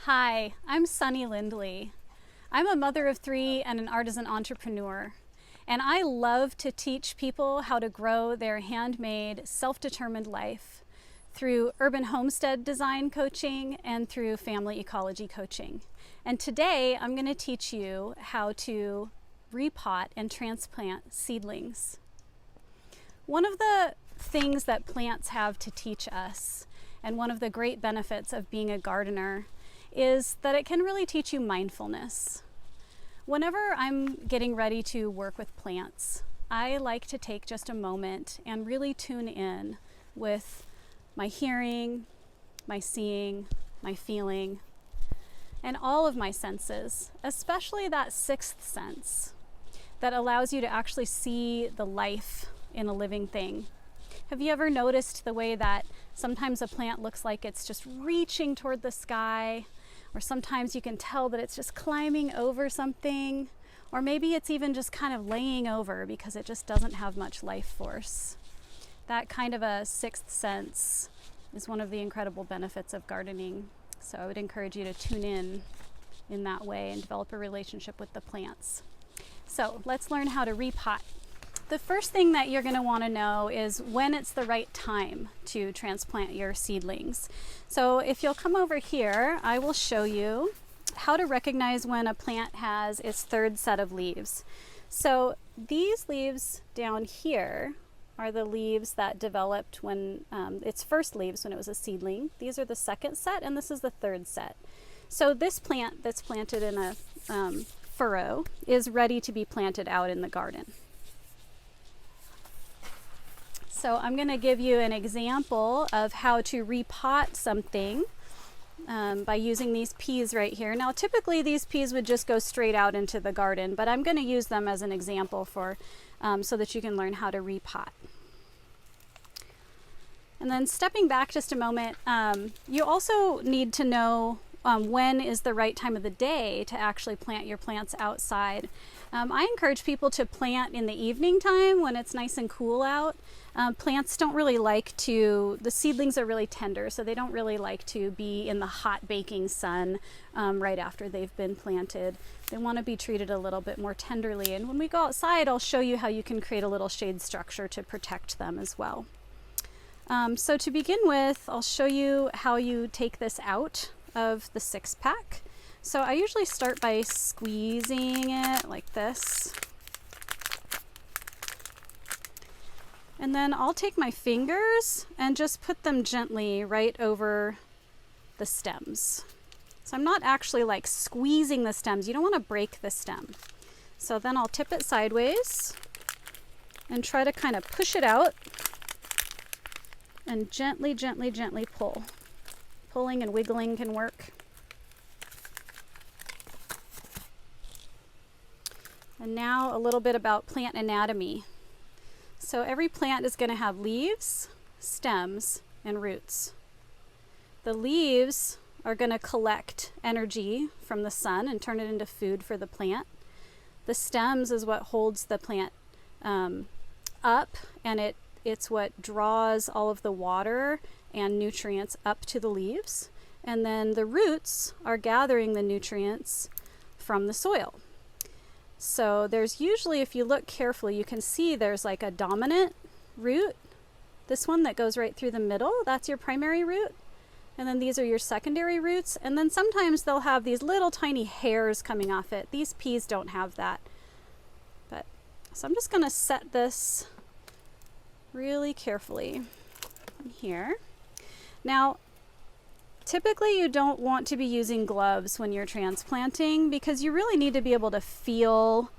Hi, I'm Sunny Lindley. I'm a mother of three and an artisan entrepreneur, and I love to teach people how to grow their handmade, self-determined life through urban homestead design coaching and through family ecology coaching. And today I'm going to teach you how to repot and transplant seedlings. One of the things that plants have to teach us, and one of the great benefits of being a gardener, is that it can really teach you mindfulness. Whenever I'm getting ready to work with plants, I like to take just a moment and really tune in with my hearing, my seeing, my feeling, and all of my senses, especially that sixth sense that allows you to actually see the life in a living thing. Have you ever noticed the way that sometimes a plant looks like it's just reaching toward the sky, or sometimes you can tell that it's just climbing over something, or maybe it's even just kind of laying over because it just doesn't have much life force? That kind of a sixth sense is one of the incredible benefits of gardening. So I would encourage you to tune in that way and develop a relationship with the plants. So let's learn how to repot. The first thing that you're going to want to know is when it's the right time to transplant your seedlings. So if you'll come over here, I will show you how to recognize when a plant has its third set of leaves. So these leaves down here are the leaves that developed when its first leaves when it was a seedling. These are the second set, and this is the third set. So this plant that's planted in a furrow is ready to be planted out in the garden. So I'm going to give you an example of how to repot something by using these peas right here. Now typically these peas would just go straight out into the garden, but I'm going to use them as an example for so that you can learn how to repot. And then stepping back just a moment, you also need to know when is the right time of the day to actually plant your plants outside. I encourage people to plant in the evening time when it's nice and cool out. Plants don't really like the seedlings are really tender, so they don't really like to be in the hot baking sun right after they've been planted. They want to be treated a little bit more tenderly. And when we go outside, I'll show you how you can create a little shade structure to protect them as well. So to begin with, I'll show you how you take this out of the 6-pack. So I usually start by squeezing it like this. And then I'll take my fingers and just put them gently right over the stems. So I'm not actually like squeezing the stems. You don't want to break the stem. So then I'll tip it sideways and try to kind of push it out and gently, gently, gently pull. Pulling and wiggling can work. And now a little bit about plant anatomy. So every plant is going to have leaves, stems, and roots. The leaves are going to collect energy from the sun and turn it into food for the plant. The stems is what holds the plant up, and it's what draws all of the water and nutrients up to the leaves. And then the roots are gathering the nutrients from the soil. So there's usually, if you look carefully, you can see there's like a dominant root. This one that goes right through the middle, that's your primary root. And then these are your secondary roots. And then sometimes they'll have these little tiny hairs coming off it. These peas don't have that. So I'm just going to set this really carefully here. Now, typically you don't want to be using gloves when you're transplanting because you really need to be able to feel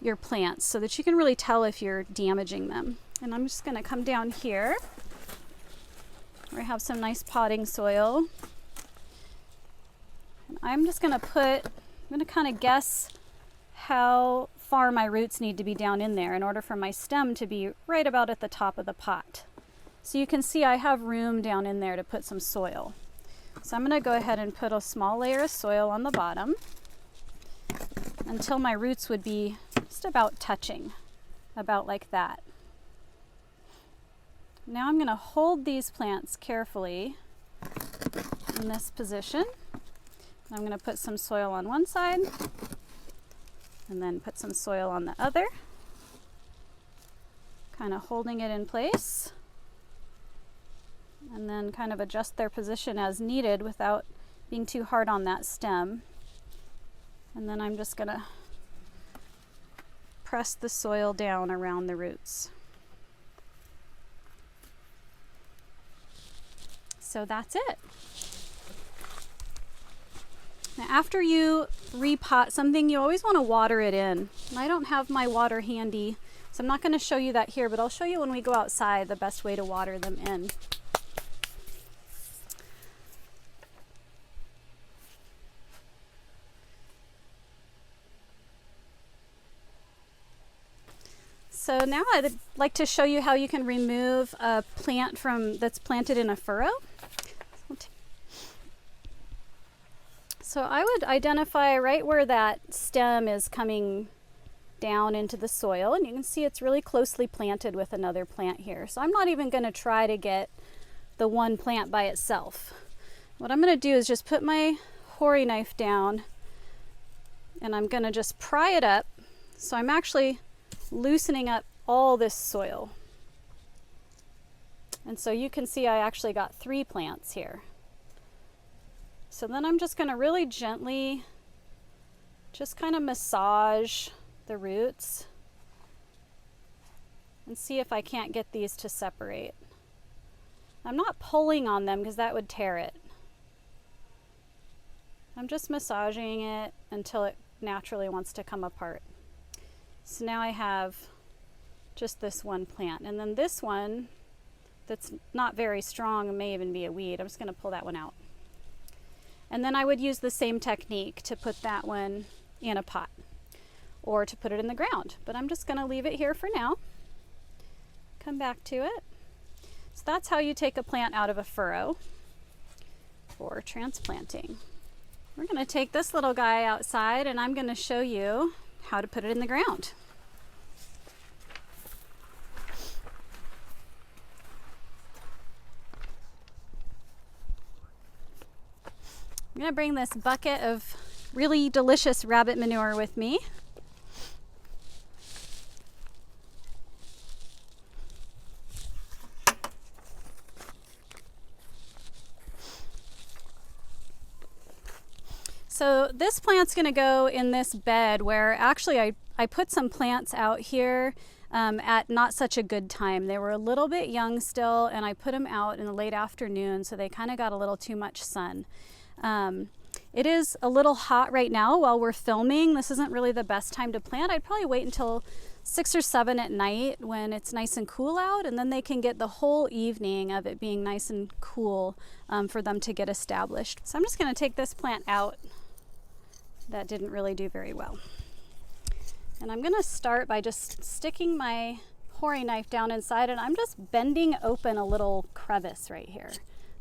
your plants so that you can really tell if you're damaging them. And I'm just going to come down here where I have some nice potting soil. And I'm just going to kind of guess how far my roots need to be down in there in order for my stem to be right about at the top of the pot. So you can see I have room down in there to put some soil. So I'm going to go ahead and put a small layer of soil on the bottom until my roots would be just about touching, about like that. Now I'm going to hold these plants carefully in this position I'm going to put some soil on one side and then put some soil on the other, kind of holding it in place, and then kind of adjust their position as needed without being too hard on that stem. And then I'm just going to press the soil down around the roots. So that's it. Now after you repot something, you always want to water it in. And I don't have my water handy, so I'm not going to show you that here, but I'll show you when we go outside the best way to water them in. So now I'd like to show you how you can remove a plant that's planted in a furrow. So I would identify right where that stem is coming down into the soil, and you can see it's really closely planted with another plant here. So I'm not even going to try to get the one plant by itself. What I'm going to do is just put my hori knife down, and I'm going to just pry it up. So I'm actually loosening up all this soil. And so you can see I actually got 3 plants here. So then I'm just going to really gently just kind of massage the roots and see if I can't get these to separate. I'm not pulling on them because that would tear it. I'm just massaging it until it naturally wants to come apart. So now I have just this one plant, and then this one that's not very strong, may even be a weed. I'm just going to pull that one out. And then I would use the same technique to put that one in a pot or to put it in the ground. But I'm just going to leave it here for now. Come back to it. So that's how you take a plant out of a furrow for transplanting. We're going to take this little guy outside, and I'm going to show you how to put it in the ground. I'm going to bring this bucket of really delicious rabbit manure with me. So this plant's going to go in this bed where actually I put some plants out here at not such a good time. They were a little bit young still, and I put them out in the late afternoon, so they kind of got a little too much sun. It is a little hot right now while we're filming. This isn't really the best time to plant. I'd probably wait until 6 or 7 at night when it's nice and cool out, and then they can get the whole evening of it being nice and cool for them to get established. So I'm just going to take this plant out. That didn't really do very well. And I'm going to start by just sticking my hori knife down inside, and I'm just bending open a little crevice right here,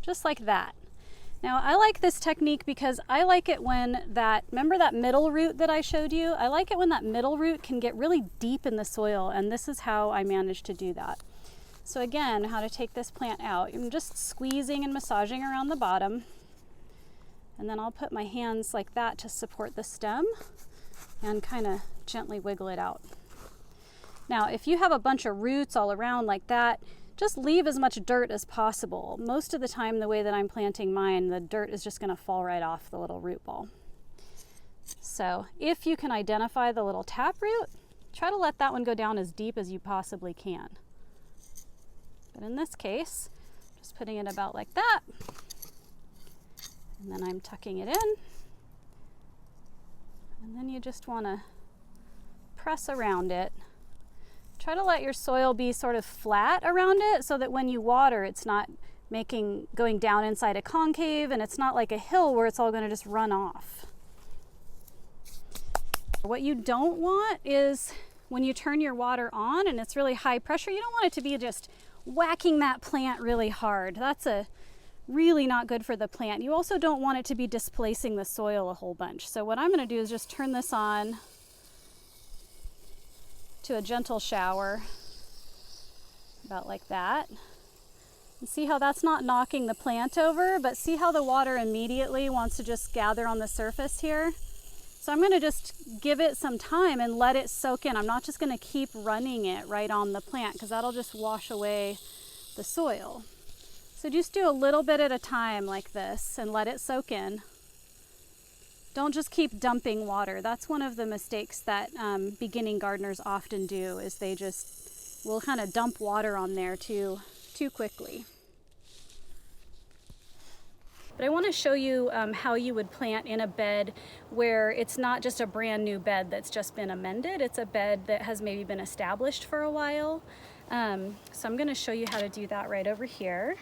just like that. Now I like this technique because I like it when remember that middle root that I showed you? I like it when that middle root can get really deep in the soil, and this is how I managed to do that. So again, how to take this plant out. I'm just squeezing and massaging around the bottom, and then I'll put my hands like that to support the stem and kind of gently wiggle it out. Now if you have a bunch of roots all around like that, just leave as much dirt as possible. Most of the time, the way that I'm planting mine, the dirt is just going to fall right off the little root ball. So if you can identify the little taproot, try to let that one go down as deep as you possibly can. But in this case, just putting it about like that, and then I'm tucking it in, and then you just want to press around it. Try to let your soil be sort of flat around it so that when you water, it's not going down inside a concave, and it's not like a hill where it's all going to just run off. What you don't want is when you turn your water on and it's really high pressure, you don't want it to be just whacking that plant really hard. That's really not good for the plant. You also don't want it to be displacing the soil a whole bunch. So what I'm going to do is just turn this on to a gentle shower, about like that. See how that's not knocking the plant over, but see how the water immediately wants to just gather on the surface here? So I'm going to just give it some time and let it soak in. I'm not just going to keep running it right on the plant because that'll just wash away the soil. So just do a little bit at a time like this and let it soak in. Don't just keep dumping water. That's one of the mistakes that beginning gardeners often do, is they just will kind of dump water on there too quickly. But I want to show you how you would plant in a bed where it's not just a brand new bed that's just been amended. It's a bed that has maybe been established for a while. So I'm going to show you how to do that right over here.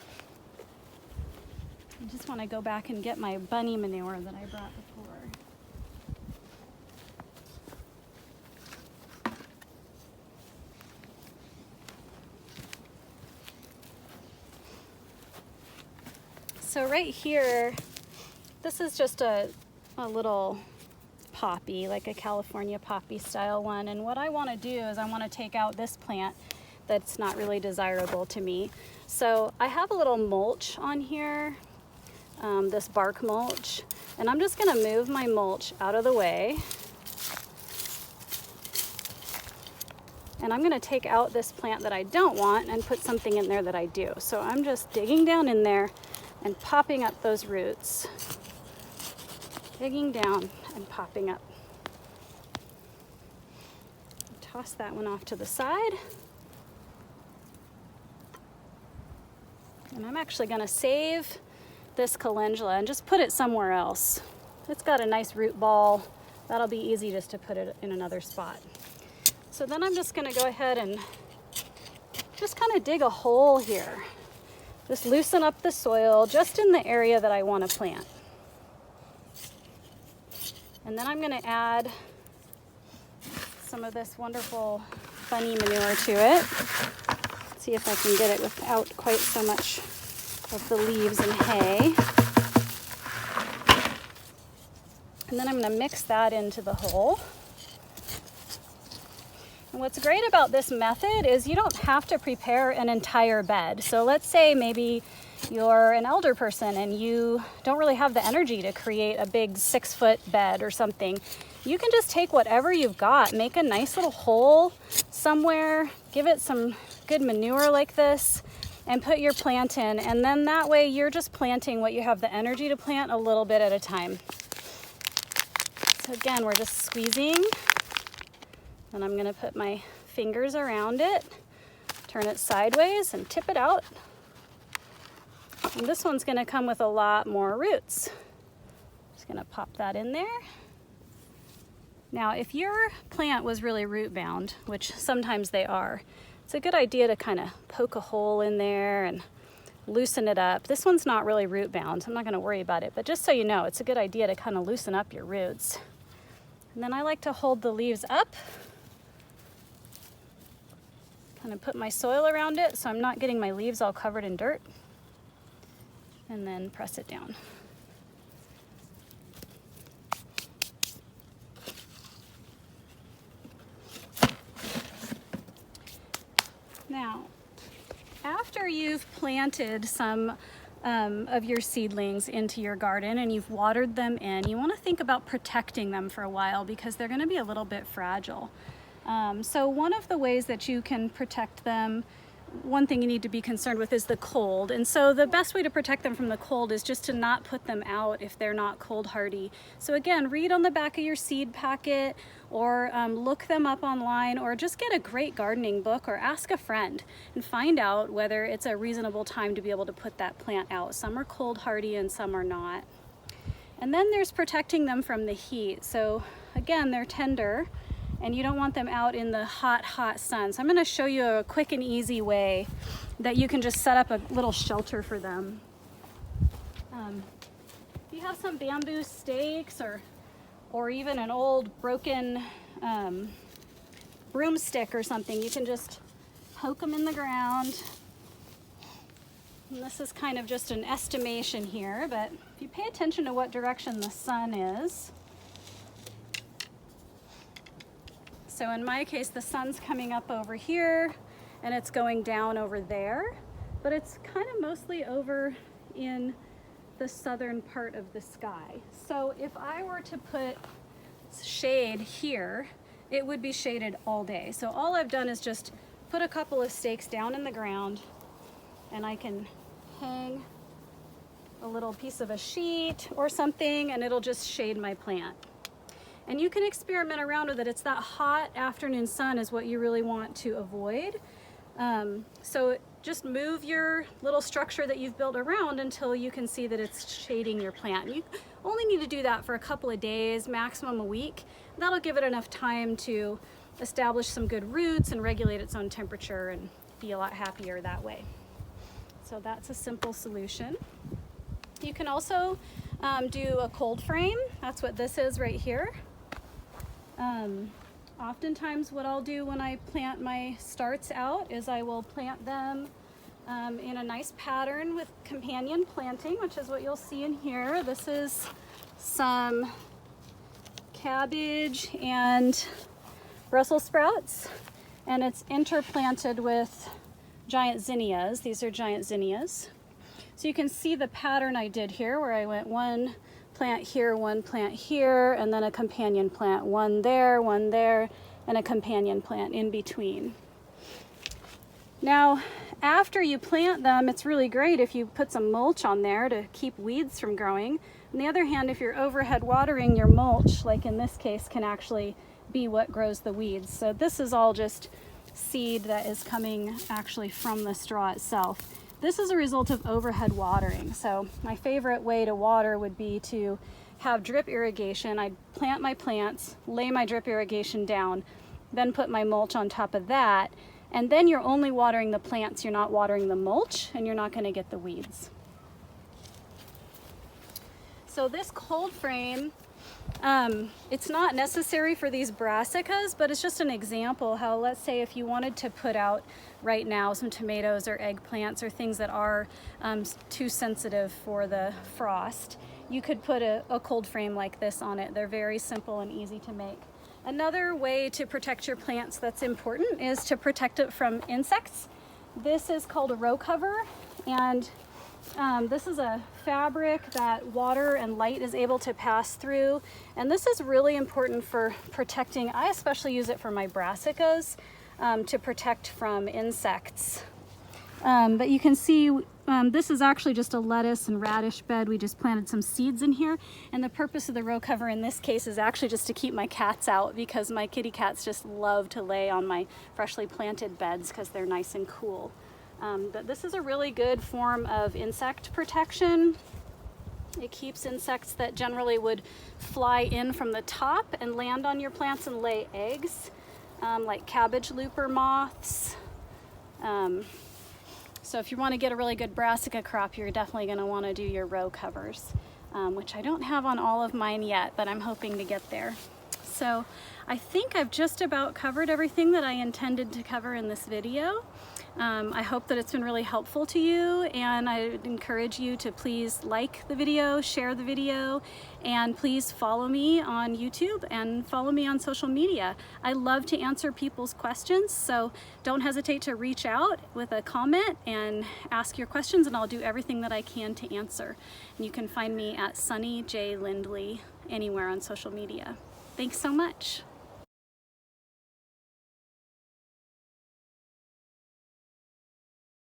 I just want to go back and get my bunny manure that I brought before. So right here, this is just a little poppy, like a California poppy style one. And what I want to do is I want to take out this plant that's not really desirable to me. So I have a little mulch on here, this bark mulch, and I'm just going to move my mulch out of the way. And I'm going to take out this plant that I don't want and put something in there that I do. So I'm just digging down in there and popping up those roots. Digging down and popping up. Toss that one off to the side. And I'm actually going to save this calendula and just put it somewhere else. It's got a nice root ball. That'll be easy just to put it in another spot. So then I'm just going to go ahead and just kind of dig a hole here. Just loosen up the soil just in the area that I want to plant. And then I'm going to add some of this wonderful bunny manure to it. See if I can get it without quite so much of the leaves and hay. And then I'm going to mix that into the hole. And what's great about this method is you don't have to prepare an entire bed. So let's say maybe you're an elder person and you don't really have the energy to create a big 6-foot bed or something. You can just take whatever you've got, make a nice little hole somewhere, give it some good manure like this, and put your plant in. And then that way you're just planting what you have the energy to plant a little bit at a time. So again, we're just squeezing. And I'm going to put my fingers around it, turn it sideways and tip it out. And this one's going to come with a lot more roots. Just going to pop that in there. Now, if your plant was really root bound, which sometimes they are, it's a good idea to kind of poke a hole in there and loosen it up. This one's not really root bound. I'm not going to worry about it, but just so you know, it's a good idea to kind of loosen up your roots. And then I like to hold the leaves up. Kind of put my soil around it so I'm not getting my leaves all covered in dirt. And then press it down. Now, after you've planted some of your seedlings into your garden and you've watered them in, you want to think about protecting them for a while because they're going to be a little bit fragile. So one of the ways that you can protect them, one thing you need to be concerned with is the cold. And so the best way to protect them from the cold is just to not put them out if they're not cold hardy. So again, read on the back of your seed packet or look them up online or just get a great gardening book or ask a friend and find out whether it's a reasonable time to be able to put that plant out. Some are cold hardy and some are not. And then there's protecting them from the heat. So again, they're tender and you don't want them out in the hot sun. So I'm going to show you a quick and easy way that you can just set up a little shelter for them. If you have some bamboo stakes or even an old broken broomstick or something, you can just poke them in the ground. And this is kind of just an estimation here, but if you pay attention to what direction the sun is, so in my case, the sun's coming up over here and it's going down over there. but it's kind of mostly over in the southern part of the sky. So if I were to put shade here, it would be shaded all day. So all I've done is just put a couple of stakes down in the ground, and I can hang a little piece of a sheet or something, and it'll just shade my plant. And you can experiment around with it. It's that hot afternoon sun is what you really want to avoid. So just move your little structure that you've built around until you can see that it's shading your plant. You only need to do that for a couple of days, maximum a week. That'll give it enough time to establish some good roots and regulate its own temperature and be a lot happier that way. So that's a simple solution. You can also do a cold frame. That's what this is right here. Oftentimes what I'll do when I plant my starts out is I will plant them in a nice pattern with companion planting, which is what you'll see in here. This is some cabbage and Brussels sprouts, and it's interplanted with giant zinnias. These are giant zinnias. So you can see the pattern I did here, where I went one plant here, and then a companion plant, one there, and a companion plant in between. Now, after you plant them, it's really great if you put some mulch on there to keep weeds from growing. On the other hand, if you're overhead watering, your mulch, like in this case, can actually be what grows the weeds. So this is all just seed that is coming actually from the straw itself. This is a result of overhead watering. So my favorite way to water would be to have drip irrigation. I'd plant my plants, lay my drip irrigation down, then put my mulch on top of that, and then you're only watering the plants, you're not watering the mulch, and you're not going to get the weeds. So this cold frame, it's not necessary for these brassicas, but it's just an example how, let's say if you wanted to put out right now some tomatoes or eggplants or things that are too sensitive for the frost, you could put a cold frame like this on it. They're very simple and easy to make. Another way to protect your plants that's important is to protect it from insects. This is called a row cover, and this is a fabric that water and light is able to pass through, and this is really important for protecting. I especially use it for my brassicas to protect from insects. But you can see this is actually just a lettuce and radish bed. We just planted some seeds in here, and the purpose of the row cover in this case is actually just to keep my cats out, because my kitty cats just love to lay on my freshly planted beds because they're nice and cool. But this is a really good form of insect protection. It keeps insects that generally would fly in from the top and land on your plants and lay eggs, like cabbage looper moths. So if you want to get a really good brassica crop, you're definitely going to want to do your row covers, which I don't have on all of mine yet, but I'm hoping to get there. So I think I've just about covered everything that I intended to cover in this video. I hope that it's been really helpful to you, and I would encourage you to please like the video, share the video, and please follow me on YouTube and follow me on social media. I love to answer people's questions, so don't hesitate to reach out with a comment and ask your questions, and I'll do everything that I can to answer. And you can find me at Sunny J. Lindley anywhere on social media. Thanks so much.